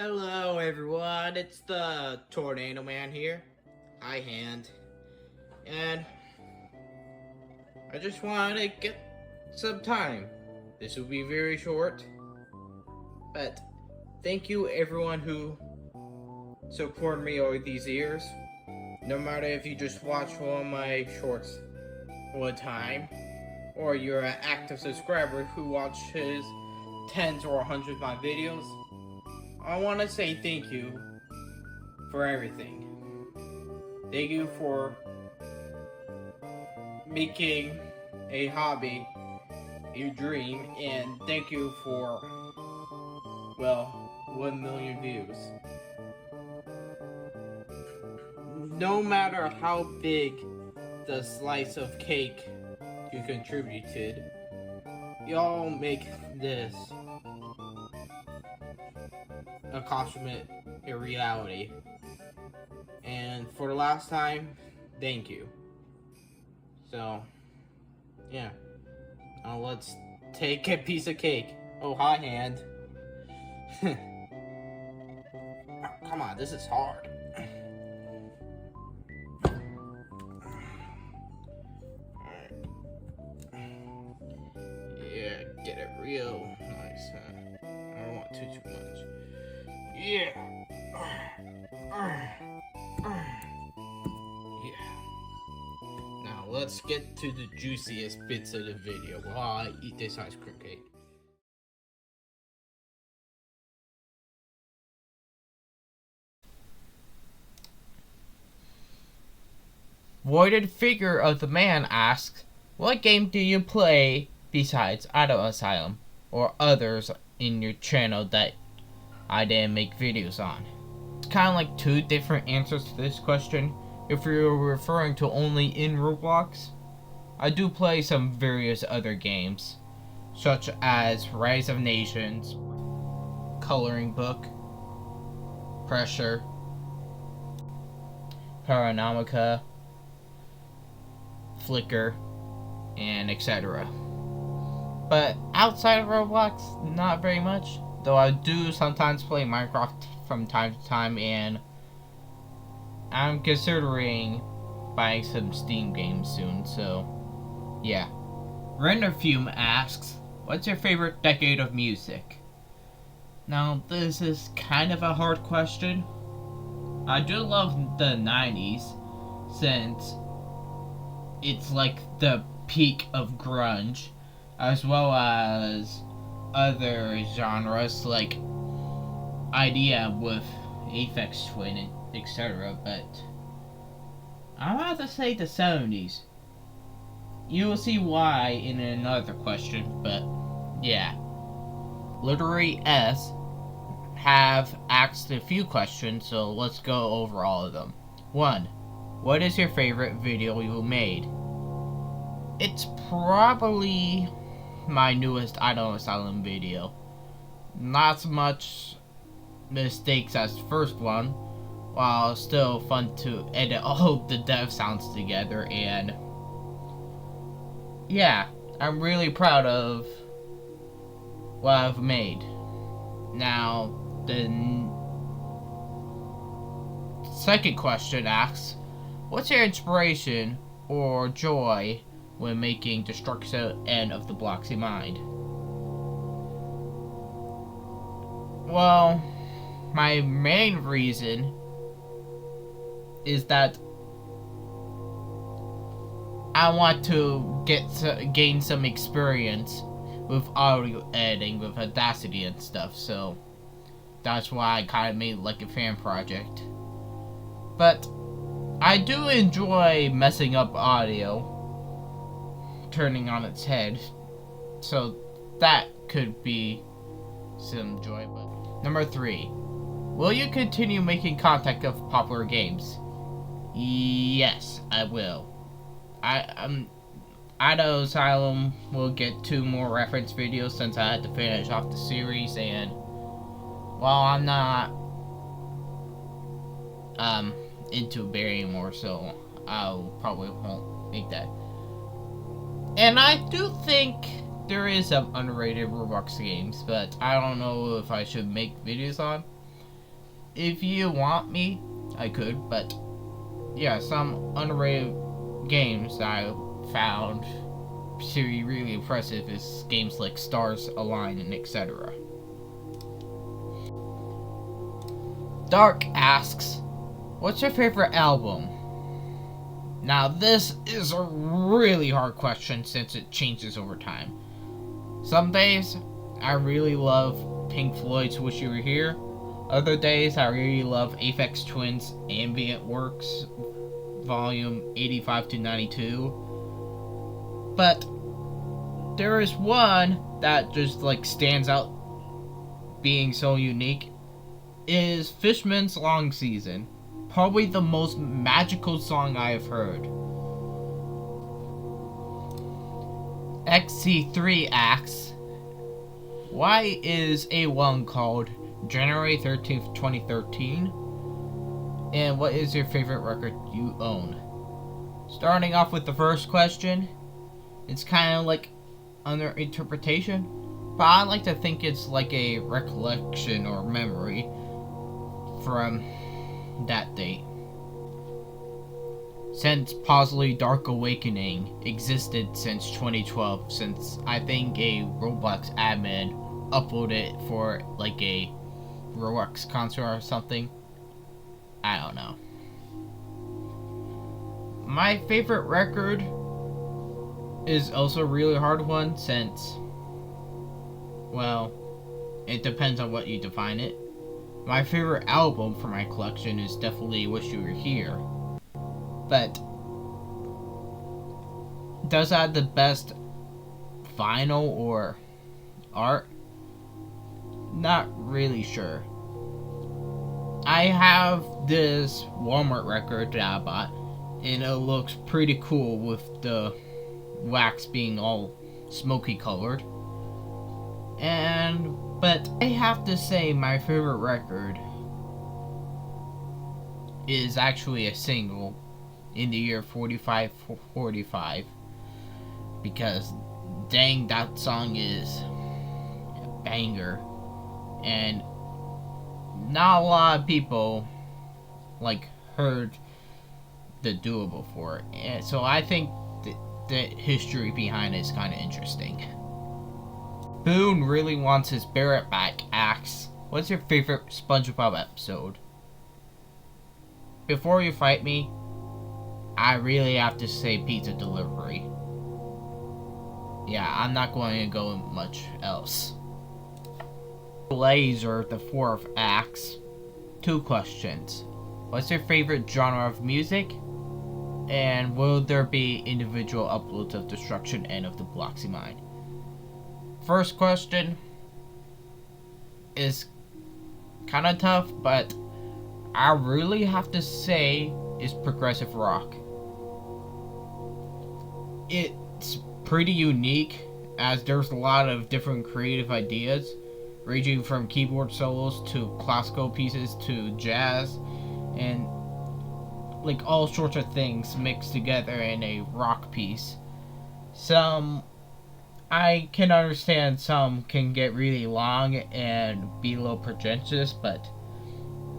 Hello everyone, it's the Tornado Man here. Hi Hand. And I just want to get some time. This will be very short. But thank you everyone who supported me over these years. No matter if you just watch one of my shorts one time, or you're an active subscriber who watches tens or hundreds of my videos, I want to say thank you for everything. Thank you for making a hobby a dream, and thank you for, well, 1 million views. No matter how big the slice of cake you contributed, y'all make this accomplishment a reality. And for the last time, thank you. So, yeah. Now let's take a piece of cake. Oh, hi, Hand. Come on, this is hard. Yeah, get it real nice, huh? I don't want too much. Yeah. Yeah. Now let's get to the juiciest bits of the video while I eat this ice cream cake. Voided Figure of the Man asks, what game do you play besides Auto Asylum or others in your channel that I didn't make videos on? It's kind of like two different answers to this question. If you're referring to only in Roblox, I do play some various other games, such as Rise of Nations, Coloring Book, Pressure, Paranomica, Flicker, and etc. But outside of Roblox, not very much. Though I do sometimes play Minecraft from time to time, and I'm considering buying some Steam games soon, so yeah. Renderfume asks, what's your favorite decade of music? Now, this is kind of a hard question. I do love the 90s, since it's like the peak of grunge, as well as other genres like Idea with Aphex Twin and etc. But I'm about to say the 70s. You will see why in another question, but yeah. Literary S have asked a few questions, so let's go over all of them. 1. What is your favorite video you made? It's probably my newest Idol Asylum video. Not so much mistakes as the first one, while still fun to edit all the dev sounds together, and yeah, I'm really proud of what I've made. Now, the second question asks, what's your inspiration or joy when making Destruction End of the Bloxy Mind? Well, my main reason is that I want to gain some experience with audio editing with Audacity and stuff, so that's why I kind of made it like a fan project. But I do enjoy messing up audio, turning on its head, so that could be some joy. But number 3, will you continue making content of popular games? Yes, I will. Auto Asylum will get 2 more reference videos since I had to finish off the series, and well, I'm not into Bear anymore, so I probably won't make that. And I do think there is some underrated Roblox games, but I don't know if I should make videos on. If you want me, I could, but yeah, some underrated games that I found to be really impressive is games like Stars Align and etc. Dark asks, what's your favorite album? Now this is a really hard question since it changes over time. Some days I really love Pink Floyd's Wish You Were Here. Other days I really love Aphex Twin's Ambient Works Volume 85 to 92. But there is one that just like stands out being so unique, is Fishman's Long Season. Probably the most magical song I have heard. XC3 asks, why is A1 called January 13th, 2013? And what is your favorite record you own? Starting off with the first question, it's kind of like under interpretation, but I like to think it's like a recollection or memory from that date. Since possibly Dark Awakening existed since 2012, since I think a Roblox admin uploaded it for like a Roblox concert or something. I don't know. My favorite record is also a really hard one since, well, it depends on what you define it. My favorite album for my collection is definitely Wish You Were Here. But does that have the best vinyl or art? Not really sure. I have this Walmart record that I bought, and it looks pretty cool with the wax being all smoky colored. But I have to say my favorite record is actually a single in the year 4545, because dang, that song is a banger, and not a lot of people like heard the duo before, and so I think the history behind it is kind of interesting. Boone really wants his Barrett back asks, what's your favorite SpongeBob episode? Before you fight me, I really have to say pizza delivery. Yeah, I'm not going to go much else. Laser the fourth asks, 2 questions. What's your favorite genre of music? And will there be individual uploads of Destruction and of the Bloxy Mine? First question is kind of tough, but I really have to say is progressive rock. It's pretty unique, as there's a lot of different creative ideas, ranging from keyboard solos to classical pieces to jazz, and like all sorts of things mixed together in a rock piece. Some I can understand some can get really long and be a little pretentious, but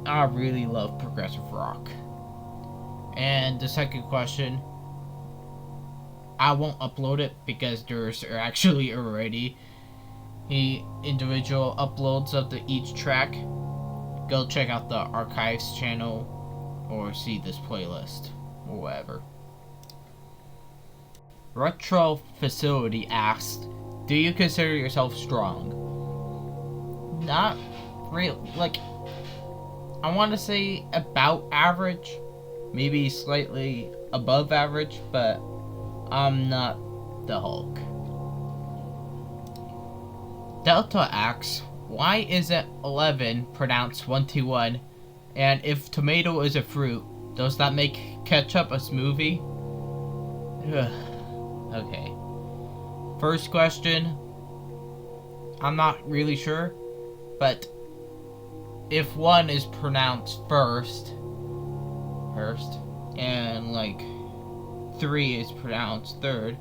I really love progressive rock. And the second question, I won't upload it because there's actually already individual uploads of each track. Go check out the archives channel or see this playlist or whatever. Retro Facility asked, do you consider yourself strong? Not real, like, I want to say about average, maybe slightly above average, but I'm not the Hulk. Delta asks, why isn't 11 pronounced 21? And if tomato is a fruit, does that make ketchup a smoothie? Ugh. Okay. First question, I'm not really sure, but if 1 is pronounced first, and like 3 is pronounced third,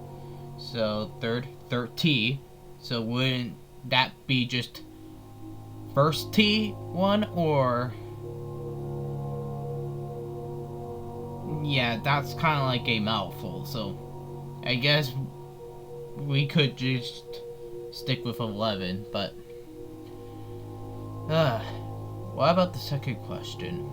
so third, T, so wouldn't that be just first T 1 or Yeah, that's kind of like a mouthful, so I guess we could just stick with 11, but what about the second question?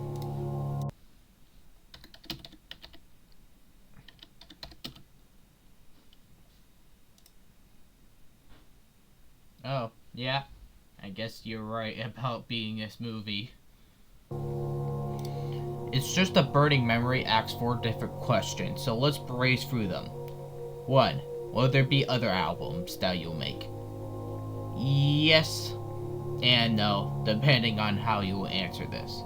Oh, yeah, I guess you're right about being this movie. It's just a burning memory asks 4 different questions, so let's brace through them. 1. Will there be other albums that you'll make? Yes and no, depending on how you will answer this.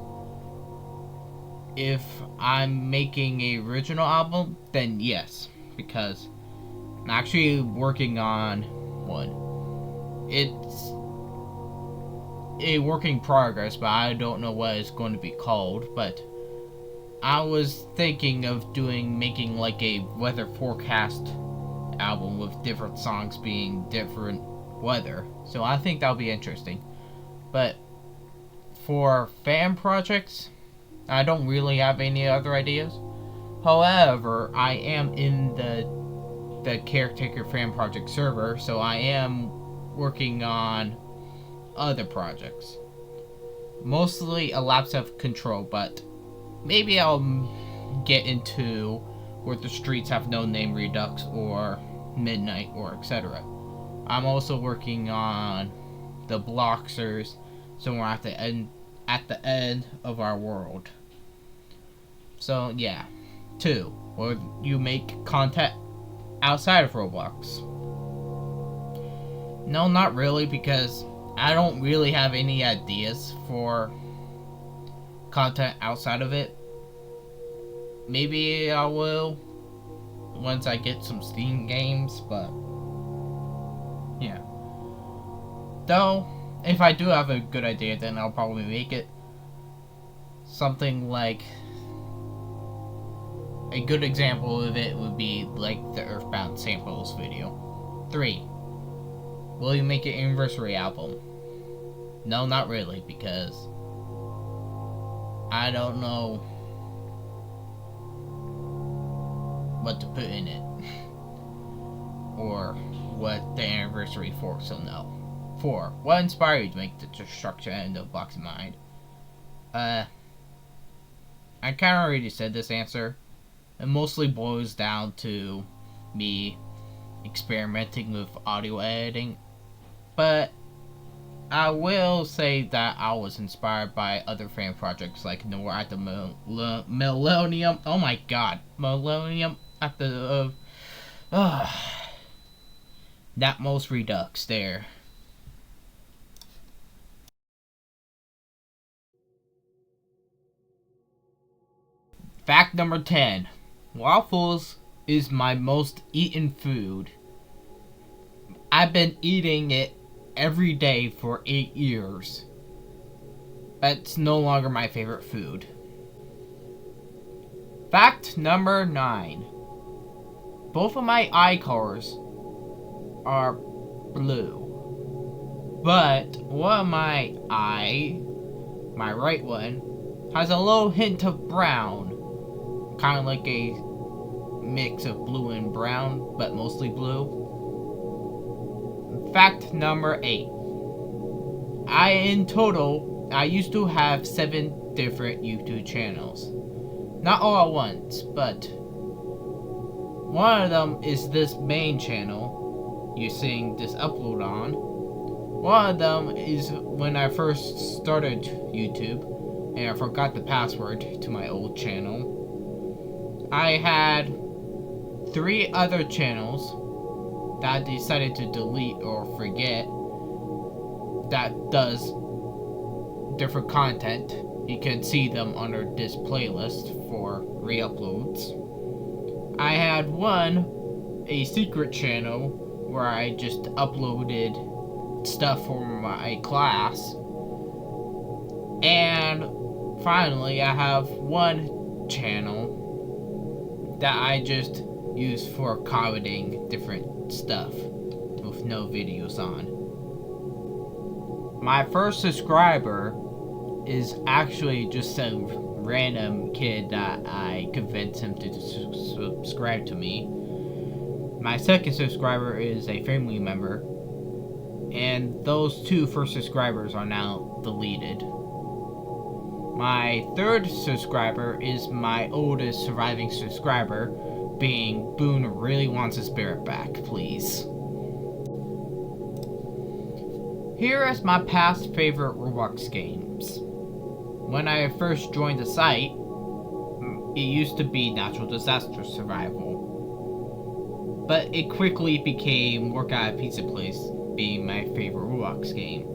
If I'm making an original album, then yes, because I'm actually working on one. It's a work in progress, but I don't know what it's going to be called, but I was thinking of making like a weather forecast album with different songs being different weather. So I think that'll be interesting. But for fan projects, I don't really have any other ideas. However, I am in the Caretaker fan project server, so I am working on other projects. Mostly a lapse of control, but maybe I'll get into where the streets have no name redux or midnight or etc. I'm also working on the Bloxers, somewhere at the end of our world. So yeah. 2. Will you make content outside of Roblox? No, not really, because I don't really have any ideas for content outside of it. Maybe I will once I get some Steam games, but yeah. Though, if I do have a good idea, then I'll probably make it. Something like a good example of it would be like the Earthbound samples video. 3. Will you make an anniversary album? No, not really, because I don't know what to put in it or what the anniversary for, so no. 4. What inspired you to make the destruction end of Box of Mind? I kind of already said this answer. It mostly boils down to me experimenting with audio editing, but I will say that I was inspired by other fan projects like Noir at the Millennium. Oh my god, Millennium at the that most redux there. Fact number 10. Waffles is my most eaten food. I've been eating it every day for 8 years. But it's no longer my favorite food. Fact number 9. Both of my eye colors are blue. But one of my right one, has a little hint of brown. Kind of like a mix of blue and brown, but mostly blue. Fact number 8. In total, I used to have 7 different YouTube channels. Not all at once, but one of them is this main channel you're seeing this upload on. One of them is when I first started YouTube, and I forgot the password to my old channel. I had 3 other channels that I decided to delete or forget that does different content. You can see them under this playlist for re-uploads. I had a secret channel where I just uploaded stuff for my class. And finally, I have one channel that I just use for commenting different stuff with no videos on. My first subscriber is actually just a random kid that I convinced him to subscribe to me. My second subscriber is a family member, and those two first subscribers are now deleted. My third subscriber is my oldest surviving subscriber, being Boone really wants his spirit back, please. Here is my past favorite Roblox games. When I first joined the site, it used to be Natural Disaster Survival, but it quickly became Work at a Pizza Place being my favorite Roblox game.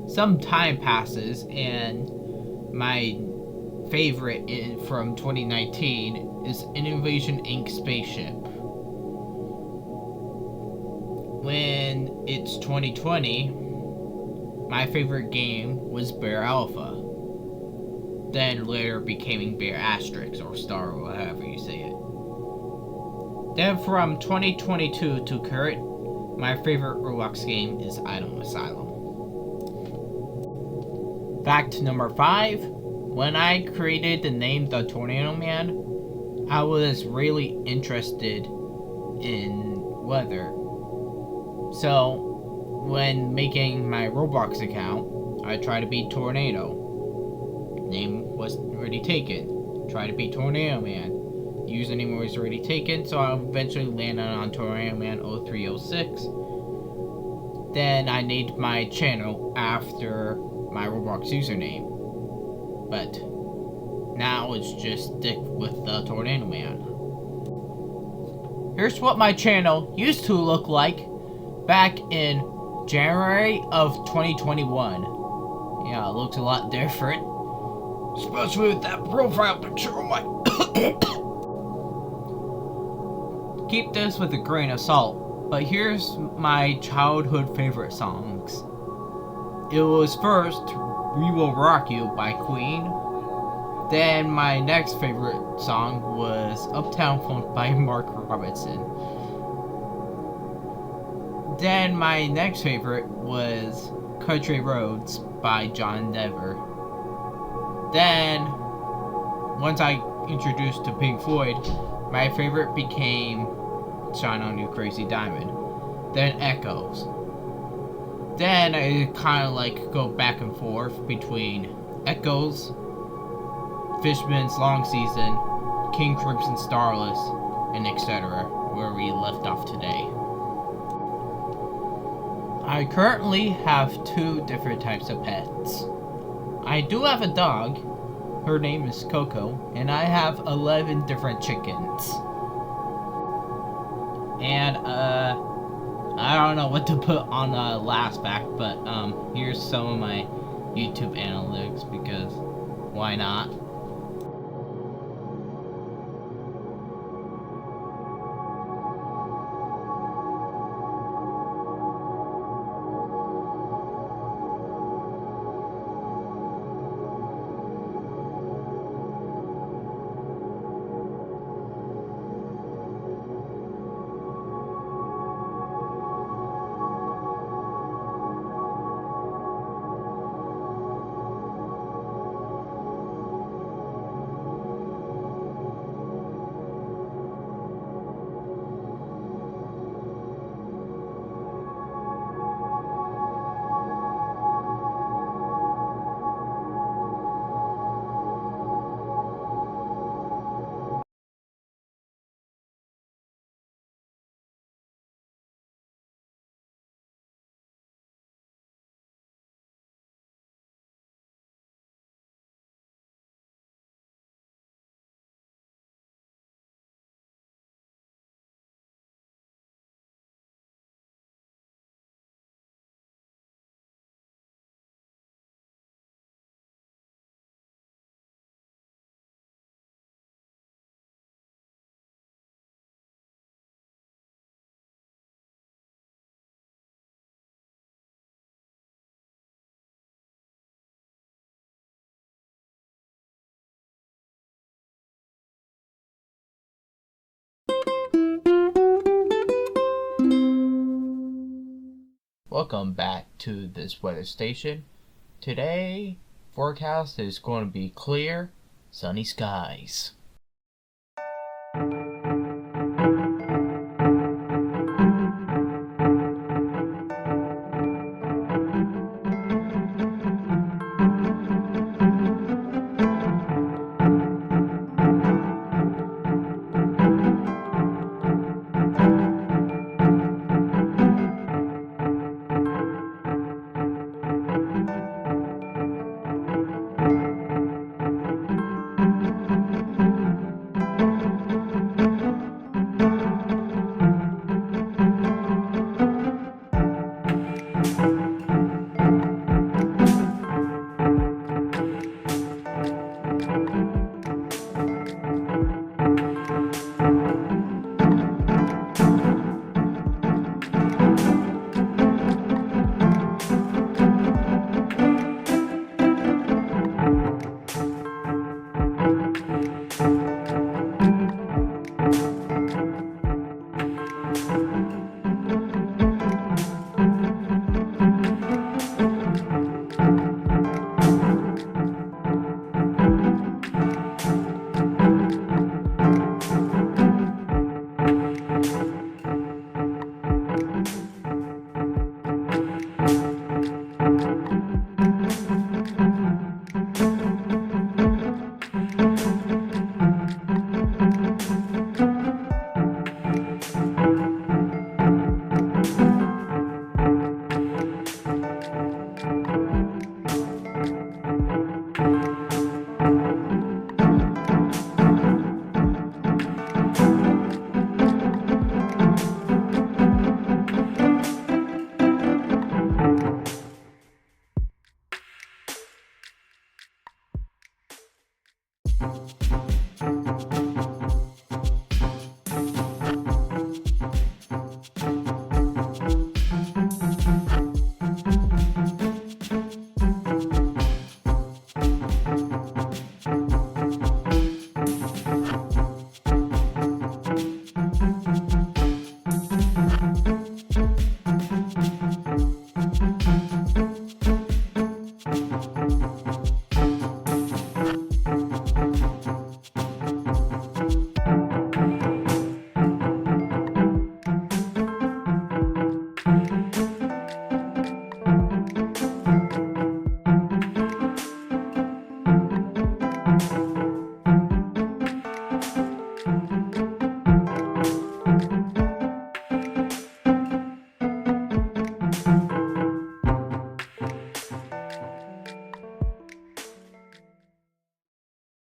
Some time passes and my favorite from 2019 is Innovation Inc. Spaceship. When it's 2020, my favorite game was Bear Alpha. Then later became Bear Asterix or Star or however you say it. Then from 2022 to current, my favorite Roblox game is Item Asylum. Fact number 5. When I created the name The Tornado Man, I was really interested in weather. So, when making my Roblox account, I tried to be Tornado. Name was already taken. Tried to be Tornado Man. Username was already taken, so I eventually landed on Tornado Man 0306. Then I named my channel after my Roblox username. But now it's just stick with the Tornado Man. Here's what my channel used to look like back in January of 2021. Yeah, it looks a lot different. Especially with that profile picture on my... Keep this with a grain of salt, but here's my childhood favorite songs. It was first We Will Rock You by Queen. Then my next favorite song was Uptown Funk by Mark Robinson. Then my next favorite was Country Roads by John Denver. Then, once I introduced to Pink Floyd, my favorite became Shine On You Crazy Diamond. Then Echoes. Then I kind of like go back and forth between Echoes, Fishman's Long Season, King Crimson Starless, and etc., where we left off today. I currently have 2 different types of pets. I do have a dog. Her name is Coco, and I have 11 different chickens. And I don't know what to put on the last fact, but here's some of my YouTube analytics because why not? Welcome back to this weather station. Today forecast is going to be clear, sunny skies.